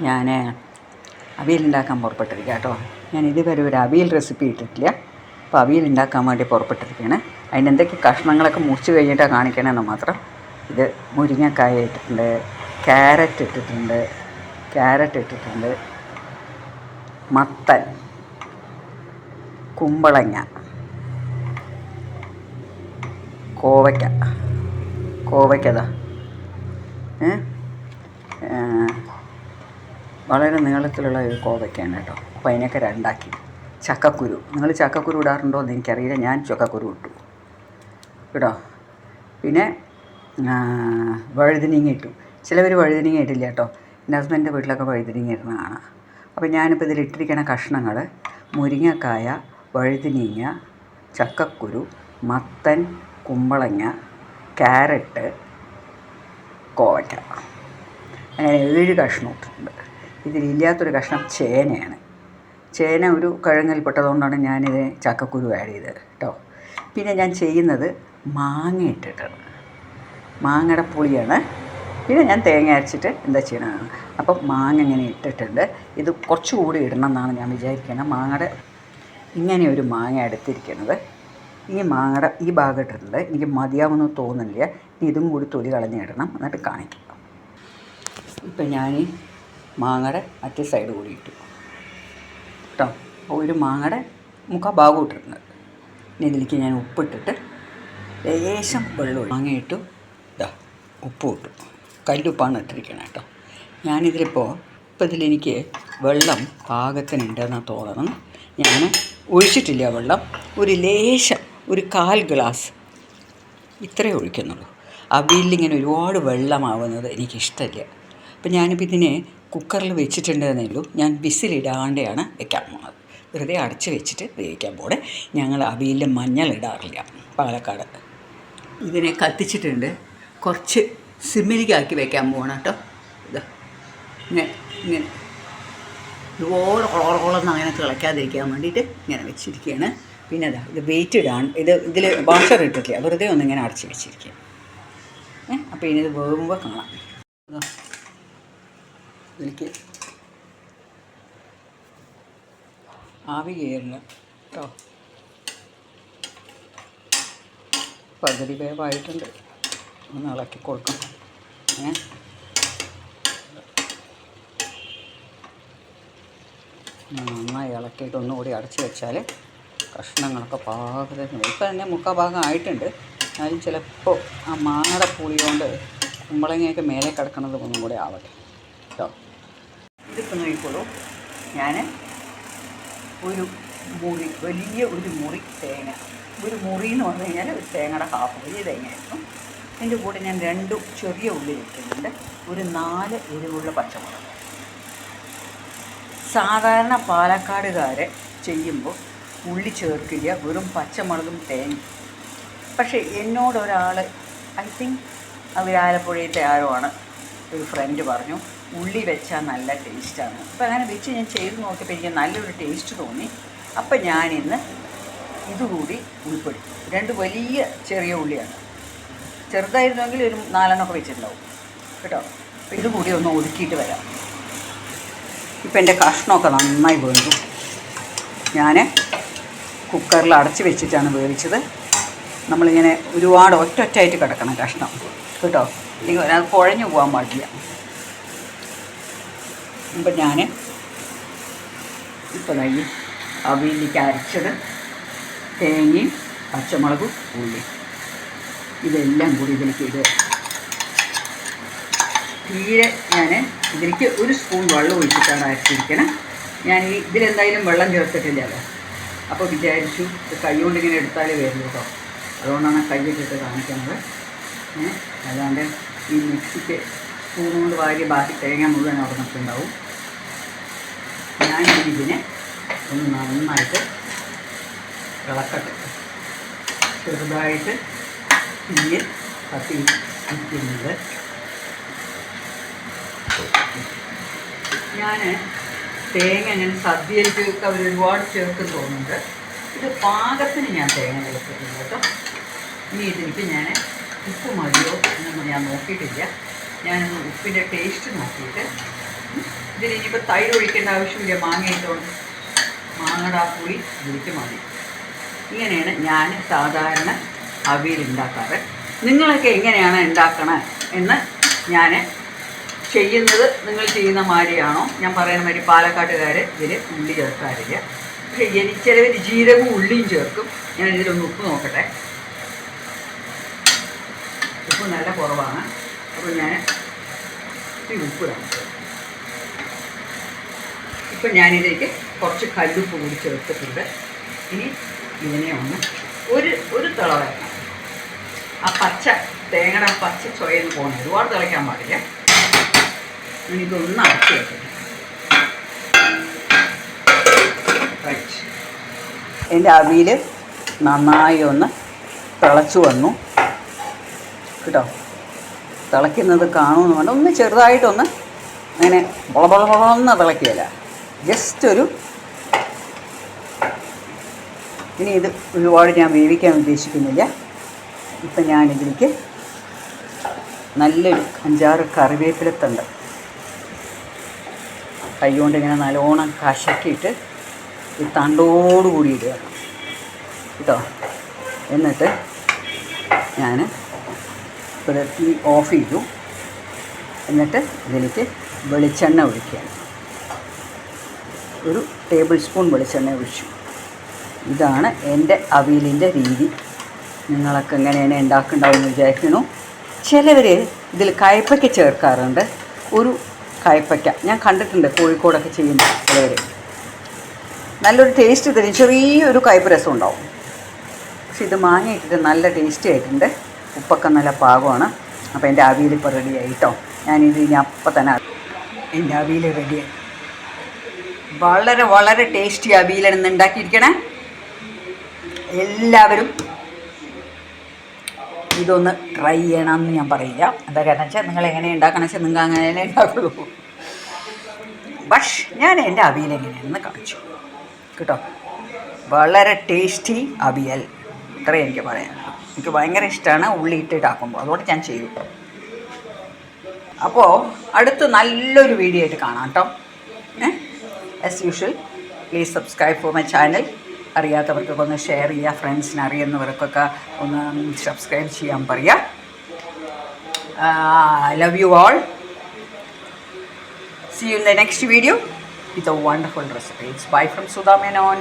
ഞാൻ അവിയലുണ്ടാക്കാൻ പുറപ്പെട്ടിരിക്കുക കേട്ടോ. ഞാൻ ഇതുവരെ ഒരു അവിയൽ റെസിപ്പി ഇട്ടിട്ടില്ല. അപ്പോൾ അവിയൽ ഉണ്ടാക്കാൻ വേണ്ടി പുറപ്പെട്ടിരിക്കുകയാണ്. അതിന് എന്തൊക്കെ കഷ്ണങ്ങളൊക്കെ മുറിച്ച് കഴിഞ്ഞിട്ടാണ് കാണിക്കണമെന്ന് മാത്രം. ഇത് മുരിങ്ങക്കായ ഇട്ടിട്ടുണ്ട്, ക്യാരറ്റ് ഇട്ടിട്ടുണ്ട്, മത്തൻ, കുമ്പളങ്ങ, കോവയ്ക്കതാ വളരെ നീളത്തിലുള്ള ഒരു കോവയ്ക്കാണ് കേട്ടോ. അപ്പോൾ അതിനൊക്കെ രണ്ടാക്കി. ചക്കക്കുരു, നിങ്ങൾ ചക്കക്കുരു ഇടാറുണ്ടോ എന്ന് എനിക്കറിയില്ല. ഞാൻ ചക്കക്കുരു ഇട്ടു കേട്ടോ. പിന്നെ വഴുതനങ്ങ ഇട്ടു. ചിലവർ വഴുതനങ്ങ ഇട്ടില്ല കേട്ടോ. എൻ്റെ ഹസ്ബൻഡിൻ്റെ വീട്ടിലൊക്കെ വഴുതനങ്ങ ഇടുന്ന കാണാം. അപ്പോൾ ഞാനിപ്പോൾ ഇതിലിട്ടിരിക്കുന്ന കഷ്ണങ്ങൾ മുരിങ്ങക്കായ, വഴുതനങ്ങ, ചക്കക്കുരു, മത്തൻ, കുമ്പളങ്ങ, ക്യാരറ്റ്, കോവയ്ക്ക, അങ്ങനെ 7 കഷ്ണം ഇട്ടിട്ടുണ്ട്. ഇതിലില്ലാത്തൊരു കഷ്ണം ചേനയാണ്. ചേന ഒരു കിഴങ്ങിൽപ്പെട്ടതുകൊണ്ടാണ് ഞാനിത് ചക്കക്കുരു ആഡ് ചെയ്തത് കേട്ടോ. പിന്നെ ഞാൻ ചെയ്യുന്നത് മാങ്ങ ഇട്ടിട്ടാണ്. മാങ്ങയുടെ പുളിയാണ്. പിന്നെ ഞാൻ തേങ്ങ അരച്ചിട്ട് എന്താ ചെയ്യണതാണ്. അപ്പം മാങ്ങ ഇങ്ങനെ ഇട്ടിട്ടുണ്ട്. ഇത് കുറച്ചുകൂടി ഇടണം എന്നാണ് ഞാൻ വിചാരിക്കുന്നത്. മാങ്ങയുടെ ഇങ്ങനെ ഒരു മാങ്ങ എടുത്തിരിക്കുന്നത്. ഇനി മാങ്ങയുടെ ഈ ഭാഗം ഇട്ടിട്ടുണ്ട്. എനിക്ക് മതിയാവുമെന്ന് തോന്നുന്നില്ല. ഇനി ഇതും കൂടി തൊലി കളഞ്ഞിടണം, എന്നിട്ട് കാണിക്കാം. ഇപ്പം ഞാൻ മാങ്ങയുടെ മറ്റേ സൈഡ് കൂടി ഇട്ടു കേട്ടോ. ഒരു മാങ്ങയുടെ മുക്കാൽ ഭാഗം ഇട്ടിട്ടുണ്ട്. ഇനി ഇതിലേക്ക് ഞാൻ ഉപ്പിട്ടിട്ട് ലേശം വെള്ളം മാങ്ങ ഇട്ടു. ഇതാ ഉപ്പും ഇട്ടു. കല്ലുപ്പാണ് ഇട്ടിരിക്കണം കേട്ടോ. ഞാനിതിലിപ്പോൾ ഇതിലെനിക്ക് വെള്ളം പാകത്തിനുണ്ടെന്നാണ് തോന്നണം. ഞാൻ ഒഴിച്ചിട്ടില്ല വെള്ളം. ഒരു ലേശം, ഒരു 1/4 ഗ്ലാസ് ഇത്രയേ ഒഴിക്കുന്നുള്ളൂ. അവിയലിങ്ങനെ ഒരുപാട് വെള്ളമാവുന്നത് എനിക്കിഷ്ടമില്ല. അപ്പം ഞാനിപ്പോൾ ഇതിനെ കുക്കറിൽ വെച്ചിട്ടുണ്ടെന്നേ ഉള്ളൂ. ഞാൻ വിസിലിടാണ്ടെയാണ് വെക്കാൻ പോകുന്നത്. വെറുതെ അടച്ച് വെച്ചിട്ട് വേവിക്കാൻ പോകണേ. ഞങ്ങൾ അവിയലിൽ മഞ്ഞൾ ഇടാറില്ല പാലക്കാട്. ഇതിനെ കത്തിച്ചിട്ടുണ്ട്. കുറച്ച് സിമ്മിലേക്കാക്കി വെക്കാൻ പോകണം കേട്ടോ. ഇതാ ഇങ്ങനെ ഓളോളം അങ്ങനെ തിളയ്ക്കാതിരിക്കാൻ വേണ്ടിയിട്ട് ഇങ്ങനെ വെച്ചിരിക്കുകയാണ്. പിന്നെ അതാ ഇത് വെയിറ്റ് ഇടാൻ ഇതിൽ വാഷർ ഇട്ടിട്ടില്ല. വെറുതെ ഒന്നിങ്ങനെ അടച്ച് വെച്ചിരിക്കുക. അപ്പോൾ ഇനി ഇത് വേകുമ്പോൾ കാണാം. എനിക്ക് ആവി കയറില്ല കേട്ടോ. പകുതി വേവായിട്ടുണ്ട്. ഒന്ന് ഇളക്കി കൊടുക്കണം. നന്നായി ഇളക്കിയിട്ട് ഒന്നുകൂടി അടച്ച് വെച്ചാൽ കഷ്ണങ്ങളൊക്കെ പാകത്തിന്. ഇപ്പം തന്നെ മുക്കാൽ ഭാഗം ആയിട്ടുണ്ട്. എന്നാലും ചിലപ്പോൾ ആ മാങ്ങയുടെ പുളി കൊണ്ട് കുമ്പളങ്ങയൊക്കെ മേലെ കിടക്കുന്നത് ഒന്നും കൂടി ആവട്ടെ കേട്ടോ. ഇതിപ്പോൾ നോക്കിക്കോളൂ. ഞാൻ ഒരു മുറി, വലിയ ഒരു മുറി തേങ്ങ, ഒരു മുറി എന്ന് പറഞ്ഞു കഴിഞ്ഞാൽ ഒരു തേങ്ങയുടെ ഹാഫ്, വലിയ തേങ്ങയായിരുന്നു. അതിൻ്റെ കൂടെ ഞാൻ 2 ചെറിയ ഉള്ളി വെക്കുന്നുണ്ട്. ഒരു 4 എരിവുള്ള പച്ചമുളക്. സാധാരണ പാലക്കാടുകാരെ ചെയ്യുമ്പോൾ ഉള്ളി ചേർക്കില്ല, വെറും പച്ചമുളകും തേങ്ങ. പക്ഷേ എന്നോടൊരാൾ, ഐ തിങ്ക് അവർ ആലപ്പുഴയിലത്തെ ആരോ ആണ്, ഒരു ഫ്രണ്ട് പറഞ്ഞു ഉള്ളി വെച്ചാൽ നല്ല ടേസ്റ്റാണ്. അപ്പോൾ അങ്ങനെ വെച്ച് ഞാൻ ചെയ്ത് നോക്കിയപ്പോൾ എനിക്ക് നല്ലൊരു ടേസ്റ്റ് തോന്നി. അപ്പം ഞാനിന്ന് ഇതുകൂടി ഉൾപ്പെടുത്തി. 2 വലിയ ചെറിയ ഉള്ളിയാണ്. ചെറുതായിരുന്നെങ്കിൽ ഒരു 4 എണ്ണമൊക്കെ വെച്ചിട്ടുണ്ടാവും കേട്ടോ. അപ്പോൾ ഇതുകൂടി ഒന്ന് ഒതുക്കിയിട്ട് വരാം. ഇപ്പം എൻ്റെ കഷ്ണമൊക്കെ നന്നായി വേണ്ടു. ഞാൻ കുക്കറിൽ അടച്ച് വെച്ചിട്ടാണ് വേവിച്ചത്. നമ്മളിങ്ങനെ ഒരുപാട് ഒറ്റയായിട്ട് കിടക്കണം കഷ്ണം കേട്ടോ. അത് കുഴഞ്ഞു പോകാൻ പാടില്ല. ഇപ്പം ഞാൻ ഇപ്പോൾ ഈ അവിയലിലേക്ക് അരച്ചത് തേങ്ങയും പച്ചമുളകും ഉള്ളി ഇതെല്ലാം കൂടി ഇതിലേക്ക് ഇടുക. തീരെ ഞാൻ ഇതിലേക്ക് 1 സ്പൂൺ വെള്ളം ഒഴിച്ചിട്ടാണ് അരച്ചിരിക്കണം. ഞാൻ ഇതിലെന്തായാലും വെള്ളം ചേർത്തിട്ടില്ലല്ലോ. അപ്പോൾ വിചാരിച്ചു കൈ കൊണ്ട് ഇങ്ങനെ എടുത്താലേ വരുള്ളൂ കേട്ടോ. അതുകൊണ്ടാണ് കൈയിട്ടിട്ട് കാണിക്കുന്നത്. അല്ലാണ്ട് ഈ മിക്സിക്ക് സ്പൂൺ കൊണ്ട് വാരി ബാക്കി തേങ്ങ മുഴുവൻ ഉറങ്ങിട്ടുണ്ടാവും. ഞാനിതിനെ ഒന്ന് നന്നായിട്ട് ഇളക്കട്ടെ. ചെറുതായിട്ട് തീയിൽ കത്തി വയ്ക്കുന്നുണ്ട്. ഞാൻ തേങ്ങ അങ്ങനെ സദ്യയിലേക്കൊക്കെ അവർ ഒരുപാട് ചേർക്കും തോന്നുന്നുണ്ട്. ഇത് പാകത്തിന് ഞാൻ തേങ്ങ ചേർത്തിട്ടുണ്ട് കേട്ടോ. ഇനി ഇതിലേക്ക് ഞാൻ ഉപ്പ് മതിയോ എന്നൊന്നും ഞാൻ നോക്കിയിട്ടില്ല. ഞാനൊന്ന് ഉപ്പിൻ്റെ ടേസ്റ്റ് നോക്കിയിട്ട് ഇതിന് ഇനിയിപ്പോൾ തൈര് ഒഴിക്കേണ്ട ആവശ്യമില്ല, മാങ്ങയിട്ടോണ്ട് മാങ്ങയുടെ ആ പുളി ഇതിലേക്ക് മതി. ഇങ്ങനെയാണ് ഞാൻ സാധാരണ അവിയൽ ഉണ്ടാക്കാറ്. നിങ്ങളൊക്കെ എങ്ങനെയാണ് ഉണ്ടാക്കണത് എന്ന് ഞാൻ ചെയ്യുന്നത് നിങ്ങൾ ചെയ്യുന്ന മാതിരിയാണോ? ഞാൻ പറയുന്ന മാതിരി പാലക്കാട്ടുകാർ ഇതിൽ ഉള്ളി ചേർക്കാറില്ല. പക്ഷേ ചിലവർ ജീരകവും ഉള്ളിയും ചേർക്കും. ഞാൻ ഇതിലൊന്ന് ഉപ്പ് നോക്കട്ടെ. ഉപ്പ് നല്ല കുറവാണ്, അപ്പോൾ ഞാൻ ഇത്തിരി ഉപ്പ് ഇടാം. ഇപ്പം ഞാനിതിലേക്ക് കുറച്ച് കല്ലുപ്പ് കൂടി ചേർത്തിട്ടുണ്ട്. ഇനി ഇതിനെ ഒന്ന് ഒരു തിള വരണം. ആ പച്ച തേങ്ങയുടെ പച്ച ചൊയന്ന് പോകണം, ഒരുപാട് തിളയ്ക്കാൻ പാടില്ല. ഇനി ഇതൊന്ന് അടച്ച് വെക്കണം. എൻ്റെ അവിയൽ നന്നായി ഒന്ന് തിളച്ചു വന്നു കേട്ടോ. തിളയ്ക്കുന്നത് കാണുമെന്ന് വേണ്ട, ഒന്ന് ചെറുതായിട്ടൊന്ന് അങ്ങനെ വളവളവളന്ന് തിളയ്ക്കുകയില്ല, ജസ്റ്റ് ഒരു. ഇനി ഇത് ഒരുപാട് ഞാൻ വേവിക്കാൻ ഉദ്ദേശിക്കുന്നില്ല. ഇപ്പം ഞാനിതിലേക്ക് നല്ലൊരു 5-6 കറിവേപ്പിലത്തണ്ട് കൈകൊണ്ട് ഇങ്ങനെ നല്ലോണം കശക്കിയിട്ട് ഈ തണ്ടോടുകൂടി ഇടുക കേട്ടോ. എന്നിട്ട് ഞാൻ തീ ഓഫ് ചെയ്തു. എന്നിട്ട് ഇതിലേക്ക് വെളിച്ചെണ്ണ ഒഴിക്കുകയാണ്. ഒരു ടേബിൾ സ്പൂൺ വെളിച്ചെണ്ണ ഒഴിച്ചു. ഇതാണ് എൻ്റെ അവിയലിൻ്റെ രീതി. നിങ്ങളൊക്കെ എങ്ങനെയാണ് ഉണ്ടാക്കുന്നുണ്ടാവുമെന്ന് വിചാരിക്കുന്നു. ചിലവർ ഇതിൽ കയ്പ്പയ്ക്ക ചേർക്കാറുണ്ട്. ഒരു കയ്പ്പയ്ക്ക ഞാൻ കണ്ടിട്ടുണ്ട്, കോഴിക്കോടൊക്കെ ചെയ്യുന്ന ചിലവർ. നല്ലൊരു ടേസ്റ്റ് തരും, ചെറിയൊരു കയ്പ്പ് രസം ഉണ്ടാവും. പക്ഷെ ഇത് മാങ്ങയിട്ടിട്ട് നല്ല ടേസ്റ്റി ആയിട്ടുണ്ട്. ഉപ്പൊക്കെ നല്ല പാകമാണ്. അപ്പോൾ എൻ്റെ അവിയൽ ഇപ്പോൾ റെഡിയായി കേട്ടോ. ഞാനിത് ഇനി അപ്പം തന്നെ എൻ്റെ അവിയൽ റെഡിയായി. വളരെ വളരെ ടേസ്റ്റി അവിയലാണ് ഇന്ന് ഉണ്ടാക്കിയിരിക്കണേ. എല്ലാവരും ഇതൊന്ന് ട്രൈ ചെയ്യണമെന്ന് ഞാൻ പറയില്ല. എന്താ കാരണം വെച്ചാൽ നിങ്ങൾ എങ്ങനെ ഉണ്ടാക്കണം വെച്ചാൽ നിങ്ങൾ അങ്ങനെ ഉണ്ടാക്കുള്ളൂ. പക്ഷേ ഞാൻ എൻ്റെ അവിയൽ എങ്ങനെയാണെന്ന് കാണിച്ചു കേട്ടോ. വളരെ ടേസ്റ്റി അവിയൽ, ഇത്രയും എനിക്ക് പറയാനുള്ളൂ. എനിക്ക് ഭയങ്കര ഇഷ്ടമാണ് ഉള്ളി ഇട്ടിട്ടാക്കുമ്പോൾ, അതുകൊണ്ട് ഞാൻ ചെയ്തു. അപ്പോൾ അടുത്ത് നല്ലൊരു വീഡിയോ ആയിട്ട് കാണാം കേട്ടോ. As usual please subscribe for my channel. അറിയാത്തവർക്കൊക്കെ ഒന്ന് ഷെയർ ചെയ്യുക, ഫ്രണ്ട്സിന് അറിയുന്നവർക്കൊക്കെ ഒന്ന് സബ്സ്ക്രൈബ് ചെയ്യാൻ പറയുക. Love you all. See you in the next video with a wonderful recipe. It's bye from Sudha Menon.